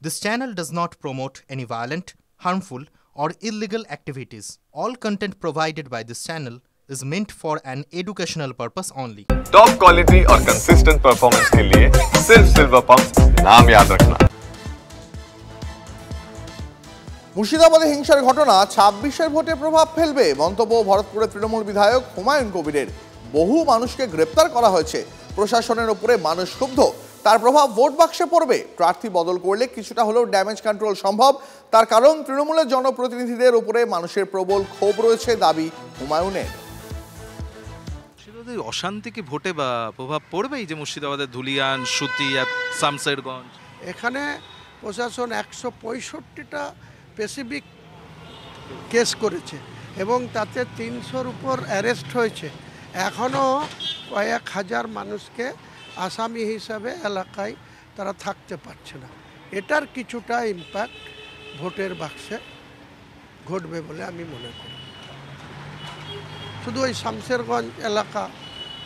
This channel does not promote any violent, harmful, or illegal activities. All content provided by this channel is meant for an educational purpose only. Top quality और consistent performance के लिए सिर्फ silver pump नाम याद रखना। মুর্শিদাবাদে হিংসার ঘটনা ২৬-এর ভোটে প্রভাব ফেলবে মন্তব্য ভরতপুরের তৃণমূল বিধায়ক হুমায়ুন কবিরের। বহু মানুষকে গ্রেপ্তার করা হয়েছে, প্রশাসনের উপরে মানুষ ক্ষুব্ধ, তার প্রভাব ভোট বাক্সে পড়বে। প্রার্থী বদল করলে কিছুটা হলেও ড্যামেজ কন্ট্রোল সম্ভব, তার কারণ তৃণমূলের জনপ্রতিনিধিদের উপরে মানুষের প্রবল ক্ষোভ রয়েছে, দাবি হুমায়ুনের। অশান্তি কি ভোটে বা প্রভাব পড়বে? এই যে মুর্শিদাবাদের ধুলিয়ান, সুতি, শামশেরগঞ্জ, এখানে প্রশাসন ১৬৫টা স্পেসিফিক কেস করেছে এবং তাতে ৩০০-র উপর অ্যারেস্ট হয়েছে। এখনও কয়েক হাজার মানুষকে আসামি হিসাবে এলাকায় তারা থাকতে পারছে না। এটার কিছুটা ইম্প্যাক্ট ভোটের বাক্সে ঘটবে বলে আমি মনে করি। শুধু ওই শামশেরগঞ্জ এলাকা,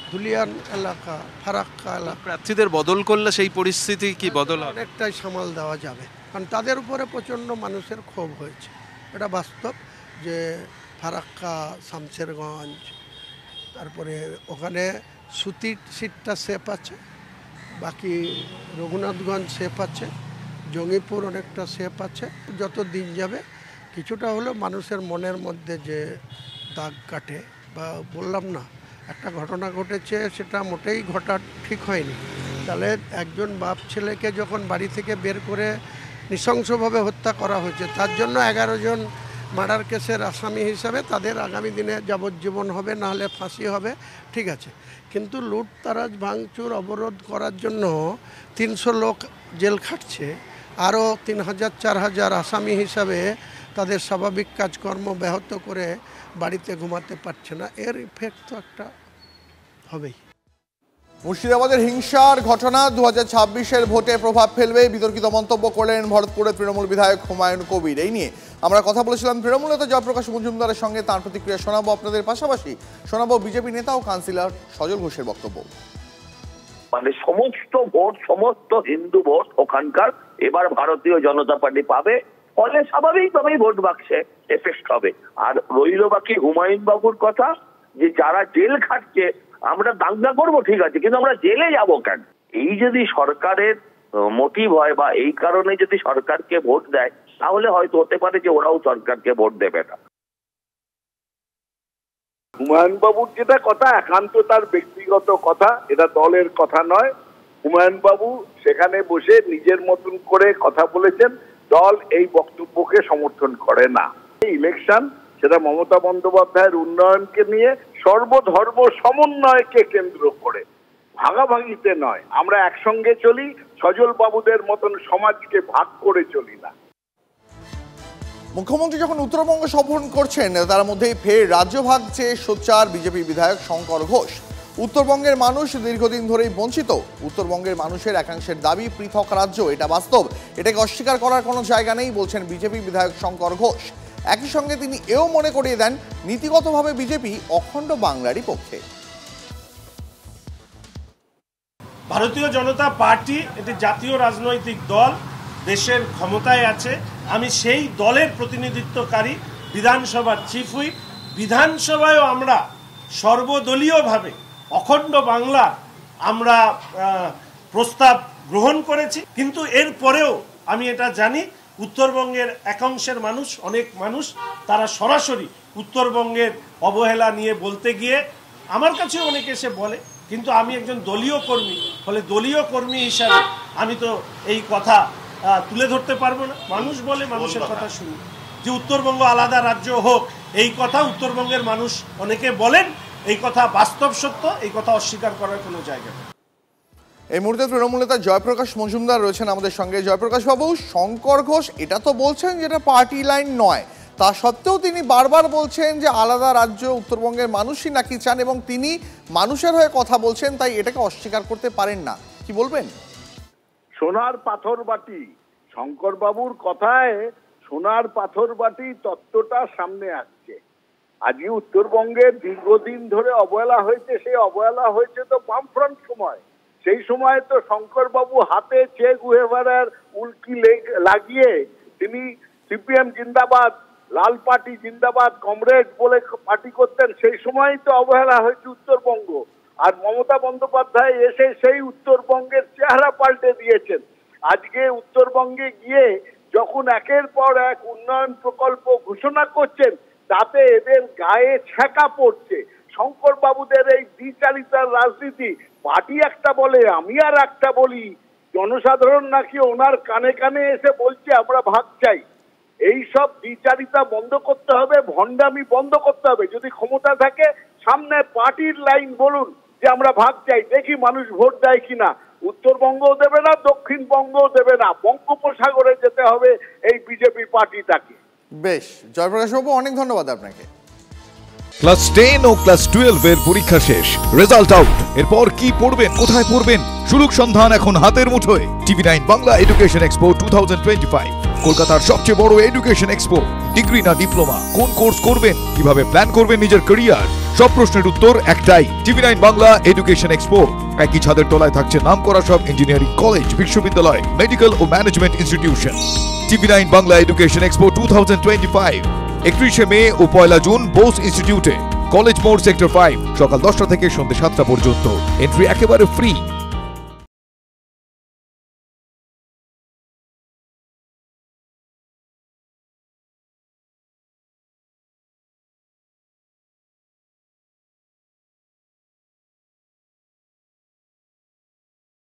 ধুলিয়ান এলাকা, ফারাক্কা এলাকা প্রার্থীদের বদল করলে সেই পরিস্থিতি কি বদল হবে? অনেকটাই সামাল দেওয়া যাবে, কারণ তাদের উপরে প্রচণ্ড মানুষের ক্ষোভ হয়েছে। এটা বাস্তব যে ফারাক্কা, শামশেরগঞ্জ, তারপরে ওখানে সুতির সিটটা সেফ আছে, বাকি রঘুনাথগঞ্জ সেফ আছে, জঙ্গিপুর অনেকটা সেফ আছে। যত দিন যাবে কিছুটা হলেও মানুষের মনের মধ্যে যে দাগ কাটে, বা বললাম না একটা ঘটনা ঘটেছে সেটা মোটেই ঘটা ঠিক হয়নি। তাহলে একজন বাপ ছেলেকে যখন বাড়ি থেকে বের করে নৃশংসভাবে হত্যা করা হয়েছে, তার জন্য ১১ জন মার্ডার কেসের আসামি হিসাবে তাদের আগামী দিনে যাবজ্জীবন হবে, নাহলে ফাঁসি হবে, ঠিক আছে। কিন্তু লুটতারাজ, ভাঙচুর, অবরোধ করার জন্য ৩০০ লোক জেল খাটছে, আরও ৩,০০০-৪,০০০ আসামি হিসাবে তাদের স্বাভাবিক কাজকর্ম ব্যাহত করে বাড়িতে ঘুমাতে পারছে না। এর ইফেক্ট তো একটা হবেই। মুর্শিদাবাদের হিংসার ঘটনা ২০২৬-এর ভোটে প্রভাব ফেলবে, বিতর্কিত মন্তব্য করলেন ভরতপুরের তৃণমূল বিধায়ক হুমায়ুন কবির। এই নিয়ে আমরা কথা বলেছিলাম তৃণমূল নেতা জয়প্রকাশ মজুমদারের সঙ্গে, তাঁর প্রতিক্রিয়া শোনাবো আপনাদের, পাশাপাশি শোনাবো বিজেপি নেতা ও কাউন্সিলর সজল ঘোষের বক্তব্য। মানে সমস্ত ভোট, সমস্ত হিন্দু ভোট ওখানকার এবার ভারতীয় জনতা পার্টি পাবে, ফলে স্বাভাবিকভাবেই ভোট বাক্সে এফেক্ট হবে। আর রইল বাকি হুমায়ুন বাবুর কথা, যে যারা জেল খাটছে আমরা দাঙ্গা করবো, ঠিক আছে, কিন্তু আমরা জেলে যাব কেন? এই যদি সরকারের মোটিভ হয় বা এই কারণে যদি সরকারকে ভোট দেয়, তাহলে হয়তো হতে পারে যে ওরাও সরকারকে ভোট দেবে না। হুমায়ুন বাবুর যেটা কথা একান্ত তার ব্যক্তিগত কথা, এটা দলের কথা নয়। হুমায়ুন বাবু সেখানে বসে নিজের মতন করে কথা বলেছেন, দল এই বক্তব্যকে সমর্থন করে না। ইলেকশন সেটা মমতা বন্দ্যোপাধ্যায়ের উন্নয়নকে নিয়ে, সর্বধর্ম সমন্বয়কে কেন্দ্র করে, ভাগাভাগিতে নয়। আমরা একসঙ্গে চলি, সজল বাবুদের মতন সমাজকে ভাগ করে চলি না। মুখ্যমন্ত্রী যখন উত্তরবঙ্গ সফর করছেন, তার মধ্যেই ফের রাজ্য ভাগ চেয়ে সোচ্চার বিজেপি বিধায়ক শঙ্কর ঘোষ। উত্তরবঙ্গের মানুষ দীর্ঘদিন ধরেই বঞ্চিত, উত্তরবঙ্গের মানুষের একাংশের দাবি পৃথক রাজ্য, এটা বাস্তব, এটাকে অস্বীকার করার কোনো জায়গা নেই বলছেন বিজেপি বিধায়ক শঙ্কর ঘোষ। একই সঙ্গে তিনি এও মনে করিয়ে দেন নীতিগতভাবে বিজেপি অখণ্ড বাংলারই পক্ষে। ভারতীয় জনতা পার্টি একটি জাতীয় রাজনৈতিক দল, দেশের ক্ষমতায় আছে। আমি সেই দলের প্রতিনিধিত্বকারী বিধানসভার চিফ হুইপ। বিধানসভায়ও আমরা সর্বদলীয়ভাবে অখণ্ড বাংলা আমরা প্রস্তাব গ্রহণ করেছি, কিন্তু এর পরেও আমি এটা জানি উত্তরবঙ্গের একাংশের মানুষ, অনেক মানুষ, তারা সরাসরি উত্তরবঙ্গের অবহেলা নিয়ে বলতে গিয়ে আমার কাছে অনেকে এসে বলে, কিন্তু আমি একজন দলীয় কর্মী, ফলে দলীয় কর্মী হিসাবে আমি তো এই কথা তুলে ধরতে পারবো না। মানুষ বলে, মানুষের কথা শুনি যে উত্তরবঙ্গ আলাদা রাজ্য হোক, এই কথা উত্তরবঙ্গের মানুষ অনেকে বলেন, এই কথা বাস্তব সত্য, এই কথা অস্বীকার করার কোনো জায়গা নেই। এই মুহূর্তে তৃণমূল নেতা জয়প্রকাশ মজুমদার রয়েছেন আমাদের সঙ্গে। জয়প্রকাশ বাবু, শঙ্কর ঘোষ এটা তো বলছেন যেটা পার্টি লাইন নয়, তা সত্ত্বেও তিনি বারবার বলছেন যে আলাদা রাজ্য উত্তরবঙ্গের মানুষই নাকি চান, এবং তিনি মানুষের হয়ে কথা বলছেন, তাই এটাকে অস্বীকার করতে পারেন না। কি বলবেন? সোনার পাথর বাটি, শঙ্কর বাবুর কথায় সোনার পাথর বাটি তত্ত্বটা সামনে আসছে। আজকে উত্তরবঙ্গের দীর্ঘদিন ধরে অবহেলা হয়েছে, সেই অবহেলা হয়েছে তো বামফ্রন্ট সময়। সেই সময় তো শঙ্কর বাবু হাতে চে গুয়েভারার উল্কি লাগিয়ে তিনি সিপিএম জিন্দাবাদ, লাল পার্টি জিন্দাবাদ, কমরেড বলে পার্টি করতেন, সেই সময়ই তো অবহেলা হয়েছে উত্তরবঙ্গ। আর মমতা বন্দ্যোপাধ্যায় এসে সেই উত্তরবঙ্গের চেহারা পাল্টে দিয়েছেন। আজকে উত্তরবঙ্গে গিয়ে যখন একের পর এক উন্নয়ন প্রকল্প ঘোষণা করছেন, তাতে এদের গায়ে ছ্যাঁকা পড়ছে। শঙ্কর বাবুদের এই দ্বিচারিতার রাজনীতি, পার্টি একটা বলে আমি আর একটা বলি, জনসাধারণ নাকি ওনার কানে কানে এসে বলছে আমরা ভাগ চাই। এই সব দ্বিচারিতা বন্ধ করতে হবে, ভণ্ডামি বন্ধ করতে হবে। যদি ক্ষমতা থাকে সামনে পার্টির লাইন বলুন যে আমরা ভাগ চাই, দেখি মানুষ ভোট দেয় কিনা। উত্তরবঙ্গও দেবে না, দক্ষিণবঙ্গও দেবে না, বঙ্গোপসাগরে যেতে হবে এই বিজেপি পার্টিটাকে। বেশ, জয়প্রকাশ বাবু অনেক ধন্যবাদ আপনাকে। ক্লাস 10 ও ক্লাস 12 এর পরীক্ষা শেষ, রেজাল্ট আউট। এরপর কি পড়বেন, কোথায় পড়বেন, সুলুক সন্ধান এখন হাতের মুঠোয়। টিভি9 বাংলা এডুকেশন এক্সপো 2025, কলকাতার সবচেয়ে বড় এডুকেশন এক্সপো। ডিগ্রি না ডিপ্লোমা, কোন কোর্স করবেন, কিভাবে প্ল্যান করবেন নিজের ক্যারিয়ার, সব প্রশ্নের উত্তর একটাই। TV nine Bangla education expo. একই ছাদের তলায় থাকছে নামকরা সব ইঞ্জিনিয়ারিং কলেজ, বিশ্ববিদ্যালয়, মেডিকেল ও management institution. TV nine Bangla education expo 2025, 31 May ও 1 জুন বোস ইনস্টিটিউটে, কলেজ মোড়, সেক্টর 5, সকাল 10টা থেকে সন্ধ্যে 7টা পর্যন্ত। এন্ট্রি একেবারে ফ্রি।